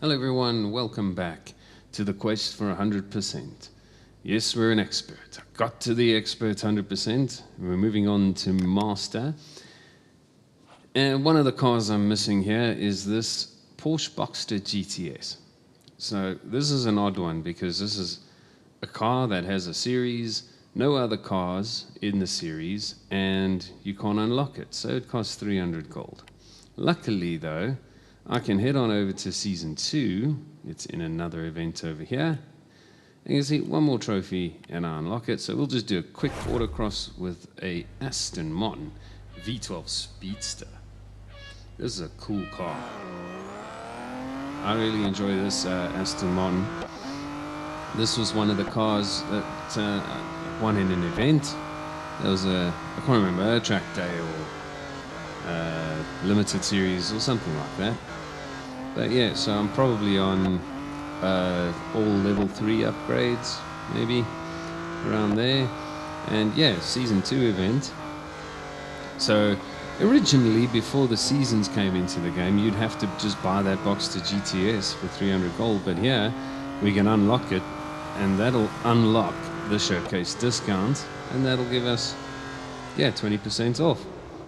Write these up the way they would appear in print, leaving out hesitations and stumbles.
Hello everyone, welcome back to the quest for 100%. Yes, we're an expert. I got to the expert 100%. We're moving on to master. And one of the cars I'm missing here is this Porsche Boxster GTS. So this is an odd one because this is a car that has a series, no other cars in the series, and you can't unlock it. So it costs 300 gold. Luckily though, I can head on over to Season 2. It's in another event over here. And you can see one more trophy and I unlock it. So we'll just do a quick autocross with a Aston Martin V12 Speedster. This is a cool car. I really enjoy this Aston Martin. This was one of the cars that won in an event. There was I can't remember, a track day or limited series or something like that. But yeah, so I'm probably on all level 3 upgrades, maybe around there. And yeah, Season 2 event. So originally, before the seasons came into the game, you'd have to just buy that Boxster GTS for 300 gold. But here, we can unlock it, and that'll unlock the showcase discount, and that'll give us, 20% off.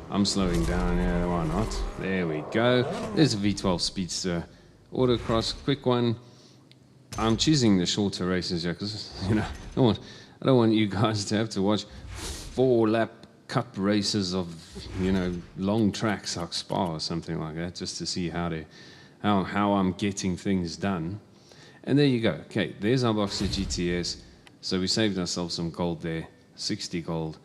I'm slowing down, why not? There we go. There's a V12 Speedster autocross, quick one. I'm choosing the shorter races here because, I don't want you guys to have to watch 4-lap cup races of, long tracks like Spa or something like that, just to see how I'm getting things done. And there you go. Okay, there's our Boxster GTS. So we saved ourselves some gold there, 60 gold.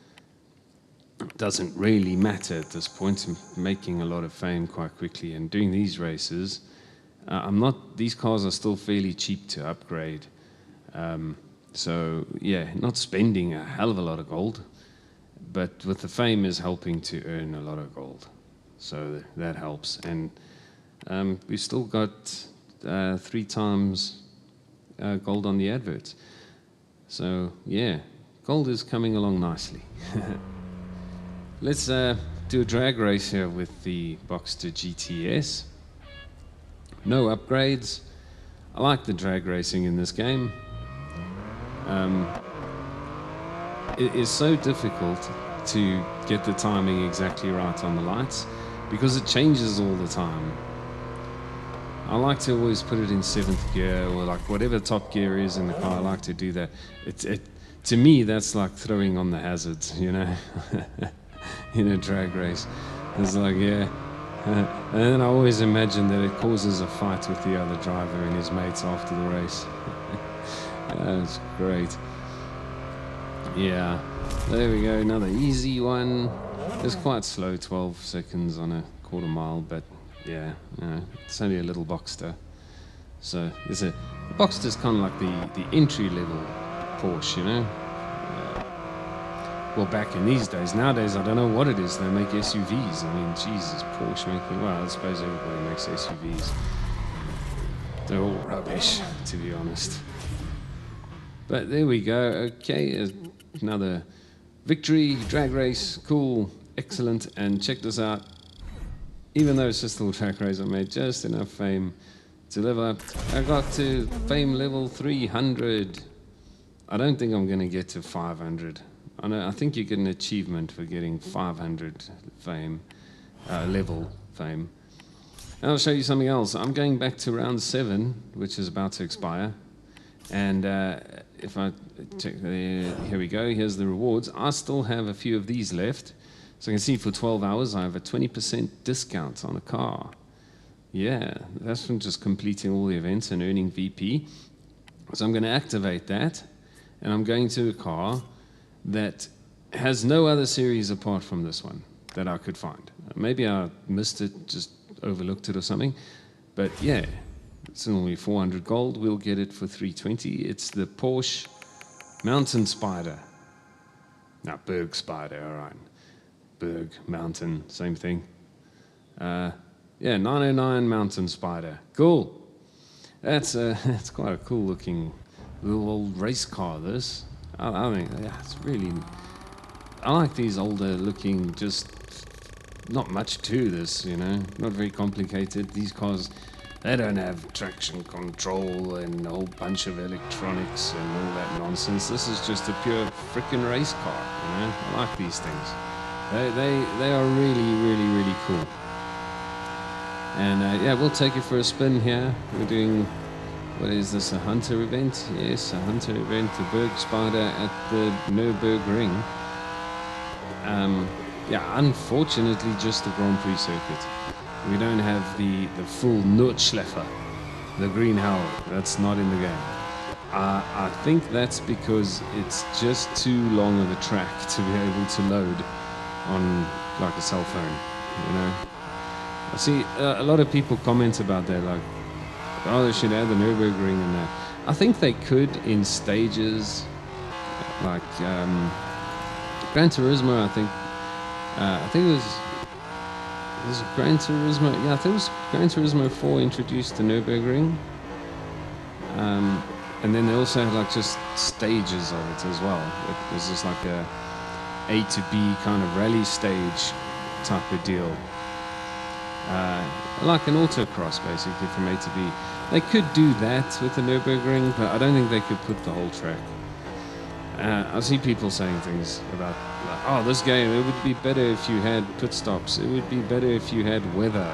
Doesn't really matter at this point. I'm making a lot of fame quite quickly and doing these races. These cars are still fairly cheap to upgrade. So yeah, not spending a hell of a lot of gold, but with the fame is helping to earn a lot of gold. So that helps. And we've still got 3 times gold on the adverts. So yeah, gold is coming along nicely. Let's do a drag race here with the Boxster GTS. No upgrades. I like the drag racing in this game. It is so difficult to get the timing exactly right on the lights because it changes all the time. I like to always put it in 7th gear or like whatever top gear is in the car. I like to do that. To me, that's like throwing on the hazards, in a drag race. It's like, and then I always imagine that it causes a fight with the other driver and his mates after the race. That's great. Yeah, there we go, another easy one. It's quite slow, 12 seconds on a quarter mile, but yeah, it's only a little Boxster. So the Boxster's kind of like the entry-level Porsche, Well, back in these days. Nowadays, I don't know what it is. They make SUVs. I mean, Jesus, Porsche making... Well, I suppose everybody makes SUVs. They're all rubbish, to be honest. But there we go. Okay, another victory, drag race. Cool, excellent. And check this out. Even though it's just a little track race, I made just enough fame to live up. I got to fame level 300. I don't think I'm going to get to 500. I think you get an achievement for getting 500 fame, level fame. And I'll show you something else. I'm going back to round 7, which is about to expire. And if I check, here we go, here's the rewards. I still have a few of these left. So you can see for 12 hours, I have a 20% discount on a car. Yeah, that's from just completing all the events and earning VP. So I'm going to activate that. And I'm going to a car that has no other series apart from this one that I could find. Maybe I missed it, just overlooked it or something. But yeah, it's only 400 gold. We'll get it for 320. It's the Porsche Mountain Spider. Now, Berg Spider, all right. Berg, Mountain, same thing. 909 Mountain Spider. Cool. That's quite a cool looking little old race car, this. I think it's really... I like these older looking, just not much to this, not very complicated. These cars They don't have traction control and a whole bunch of electronics and all that nonsense. This is just a pure freaking race car, you know? I like these things. They are really, really, really cool. And yeah, we'll take you for a spin here. We're doing, what is this, a hunter event? Yes, a hunter event, the Berg Spider at the Nürburgring. Yeah, unfortunately, just the Grand Prix circuit. We don't have the full Nordschleife, the green hell. That's not in the game. I think that's because it's just too long of a track to be able to load on like a cell phone, you know. I see a lot of people comment about that, like, oh, they should add the Nürburgring and that. I think they could in stages, like Gran Turismo. I think it was Gran Turismo. Yeah, I think it was Gran Turismo 4 introduced the Nürburgring, and then they also had like just stages of it as well. It was just like A to B kind of rally stage type of deal. Like an autocross, basically, from A to B. They could do that with the Nürburgring, but I don't think they could put the whole track. I see people saying things about, like, oh, this game, it would be better if you had pit stops. It would be better if you had weather.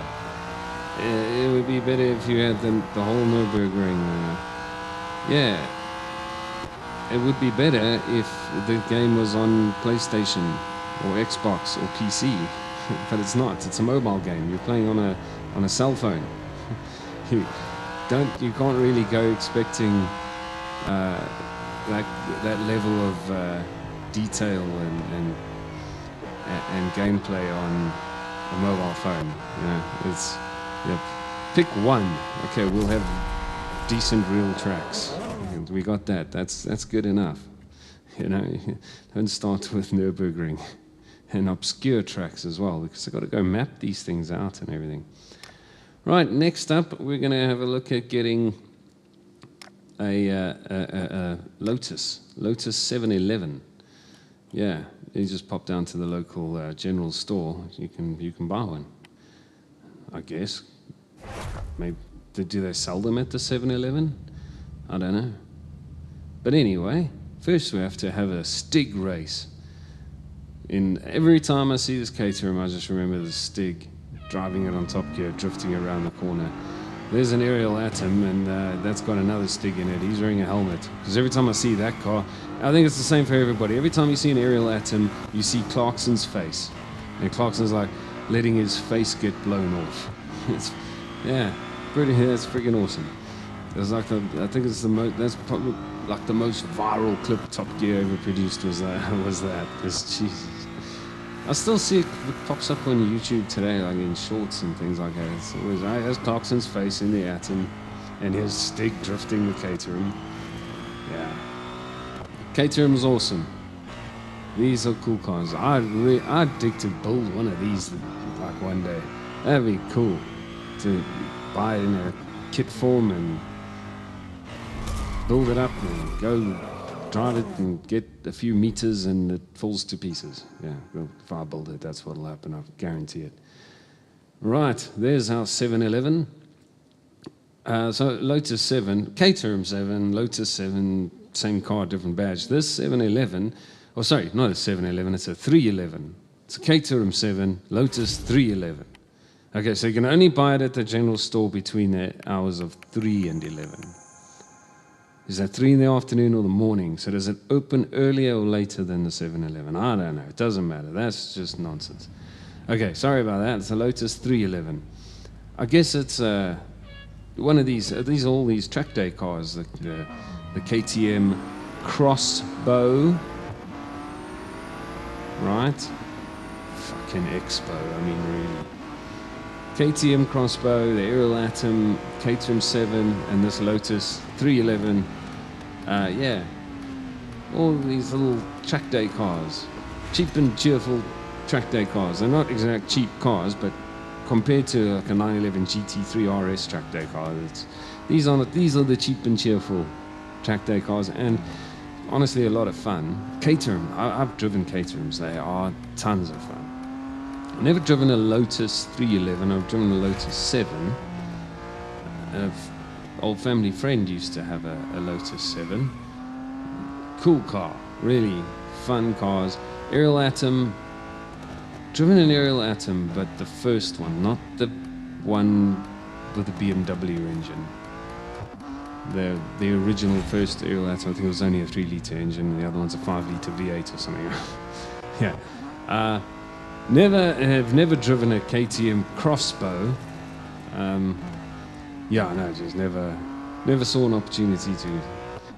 It would be better if you had the whole Nürburgring. Yeah, it would be better if the game was on PlayStation or Xbox or PC. But it's not. It's a mobile game. You're playing on a cell phone. You can't really go expecting like that level of detail and gameplay on a mobile phone. You know, it's pick one. Okay, we'll have decent real tracks. And we got that. That's good enough. You know, don't start with Nürburgring. And obscure tracks as well, because I've got to go map these things out and everything. Right, next up, we're going to have a look at getting a Lotus 711. Yeah, you just pop down to the local general store. You can buy one, I guess. Maybe do they sell them at the 711? I don't know. But anyway, first we have to have a Stig race. Every time I see this Caterham, I just remember the Stig driving it on Top Gear, drifting around the corner. There's an Ariel Atom, and that's got another Stig in it. He's wearing a helmet. Because every time I see that car, I think it's the same for everybody. Every time you see an Ariel Atom, you see Clarkson's face. And Clarkson's like letting his face get blown off. That's freaking awesome. It's like I think it's that's probably like the most viral clip Top Gear ever produced was that. Because Jesus. I still see it pops up on YouTube today, like in shorts and things like that. It's always, there's Clarkson's face in the Atom, and here's Stig drifting the Caterham. Yeah. Caterham's awesome. These are cool cars. I'd dig to build one of these like one day. That'd be cool to buy it in a kit form and build it up and go drive it and get a few meters and it falls to pieces. Yeah, well, if I build it, that's what'll happen, I guarantee it. Right, there's our 711. So Lotus 7, Caterham 7, Lotus 7, same car, different badge. This 711, oh sorry, not a 711, it's a 311. It's a Caterham 7, Lotus 311. Okay, so you can only buy it at the general store between the hours of 3 and 11. Is that 3 in the afternoon or the morning? So does it open earlier or later than the 711? I don't know. It doesn't matter. That's just nonsense. Okay, sorry about that. It's a Lotus 311. I guess it's one of these. All these track day cars. The KTM Crossbow. Right? Fucking Expo. I mean, really. KTM Crossbow, the Ariel Atom, Caterham 7, and this Lotus 311. Yeah, all these little track day cars, cheap and cheerful track day cars. They're not exact cheap cars, but compared to like a 911 GT3 RS track day car, these are the cheap and cheerful track day cars, and honestly a lot of fun. Caterham, I've driven Caterhams. They are tons of fun. I've never driven a Lotus 311. I've driven a Lotus 7. An old family friend used to have a Lotus 7. Cool car, really fun cars. Ariel Atom, driven an Ariel Atom, but the first one, not the one with the BMW engine. The original first Ariel Atom, I think it was only a 3-litre engine, and the other one's a 5-litre V8 or something. Yeah. Never driven a KTM Crossbow. Yeah, no, just never saw an opportunity to.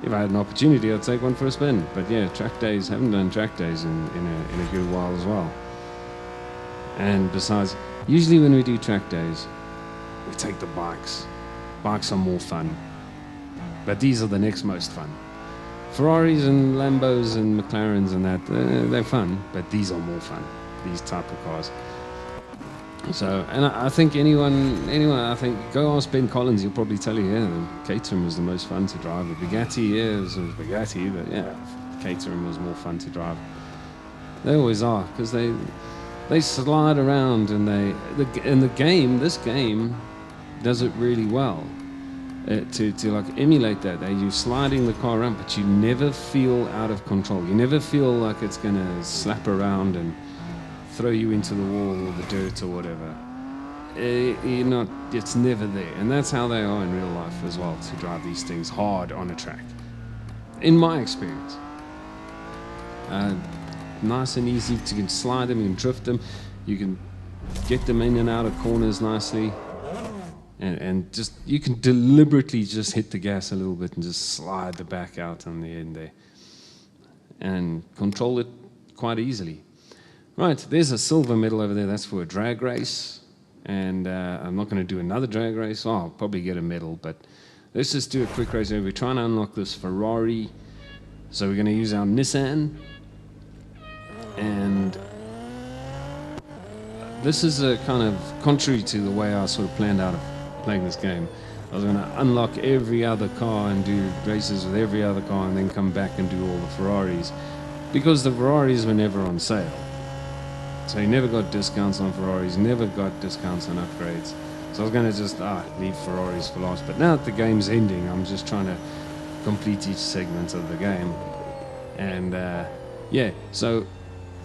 If I had an opportunity, I'd take one for a spin. But yeah, track days, haven't done track days in a good while as well. And besides, usually when we do track days, we take the bikes. Bikes are more fun. But these are the next most fun. Ferraris and Lambos and McLarens and that, they're fun, but these are more fun, these type of cars. So, and I think anyone, I think, go ask Ben Collins, he'll probably tell you, yeah, the Caterham was the most fun to drive. The Bugatti, yeah, it was a Bugatti, but yeah, Caterham was more fun to drive. They always are, because they slide around, and this game does it really well. To like emulate that, you're sliding the car around, but you never feel out of control. You never feel like it's gonna slap around and throw you into the wall or the dirt or whatever. It's never there, and that's how they are in real life as well, to drive these things hard on a track, in my experience. Nice and easy, you can slide them, you can drift them, you can get them in and out of corners nicely. And just, you can deliberately just hit the gas a little bit and just slide the back out on the end there and control it quite easily. Right, there's a silver medal over there. That's for a drag race. And I'm not going to do another drag race. Oh, I'll probably get a medal, but let's just do a quick race here. We're trying to unlock this Ferrari. So we're going to use our Nissan. And this is a kind of contrary to the way I sort of planned out of playing this game. I was going to unlock every other car and do races with every other car and then come back and do all the Ferraris, because the Ferraris were never on sale. So you never got discounts on Ferraris, never got discounts on upgrades. So I was going to just leave Ferraris for last. But now that the game's ending, I'm just trying to complete each segment of the game. And yeah, so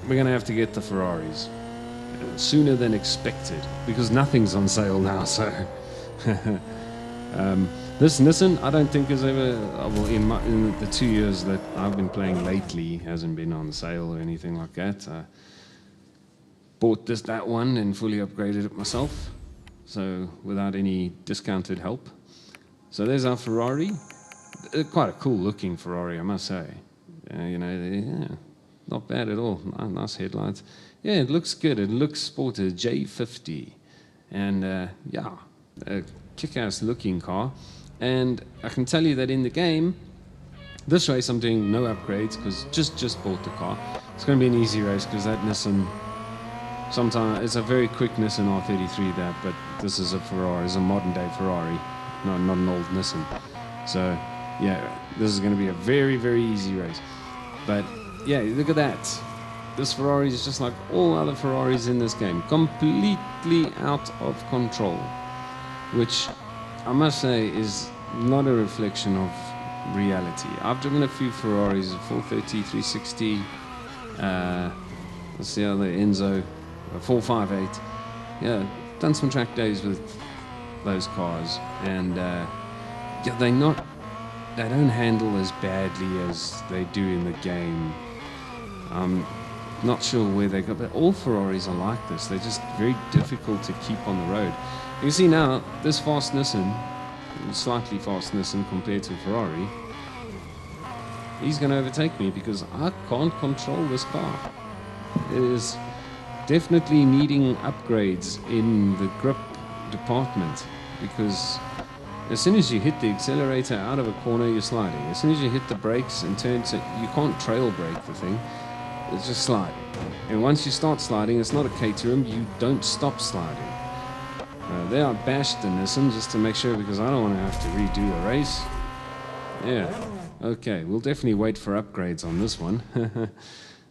we're going to have to get the Ferraris sooner than expected, because nothing's on sale now. So this Nissan, I don't think has ever, well, in the 2 years that I've been playing lately, hasn't been on sale or anything like that. Bought that one and fully upgraded it myself, so without any discounted help. So there's our Ferrari. Quite a cool looking Ferrari, I must say. Yeah, not bad at all. Nice headlights. Yeah, it looks good. It looks sporty. J50, and yeah, a kick-ass looking car. And I can tell you that in the game, this race I'm doing no upgrades, because just bought the car. It's going to be an easy race, because that Nissan, sometimes it's a very quick Nissan R33 that, but this is a Ferrari. It's a modern day Ferrari, not an old Nissan. So yeah, this is going to be a very, very easy race. But yeah, look at that. This Ferrari is just like all other Ferraris in this game, completely out of control, which I must say is not a reflection of reality. I've driven a few Ferraris, 430, 360, let's see how the Enzo, 458. Yeah, done some track days with those cars, and yeah, they don't handle as badly as they do in the game. I'm not sure where they got, but all Ferraris are like this. They're just very difficult to keep on the road. You can see now, this fast Nissan, slightly fast Nissan compared to Ferrari, he's going to overtake me because I can't control this car. It is definitely needing upgrades in the grip department, because as soon as you hit the accelerator out of a corner, you're sliding. As soon as you hit the brakes and turn, you can't trail brake the thing. It's just sliding. And once you start sliding, it's not a Caterham, you don't stop sliding. There I bashed the Nissan just to make sure, because I don't want to have to redo a race. Yeah, okay, we'll definitely wait for upgrades on this one.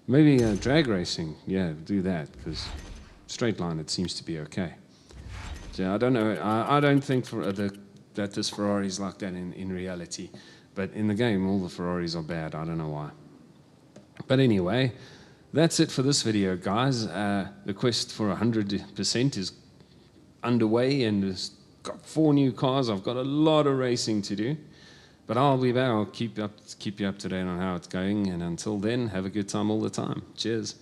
Maybe drag racing, yeah, do that, because straight line it seems to be okay. So I don't know, I don't think for the that this Ferrari is like that in reality. But in the game, all the Ferraris are bad. I don't know why. But anyway, that's it for this video, guys. The quest for 100% is underway and it's got 4 new cars. I've got a lot of racing to do. But I'll be back. I'll keep you up to date on how it's going. And until then, have a good time all the time. Cheers.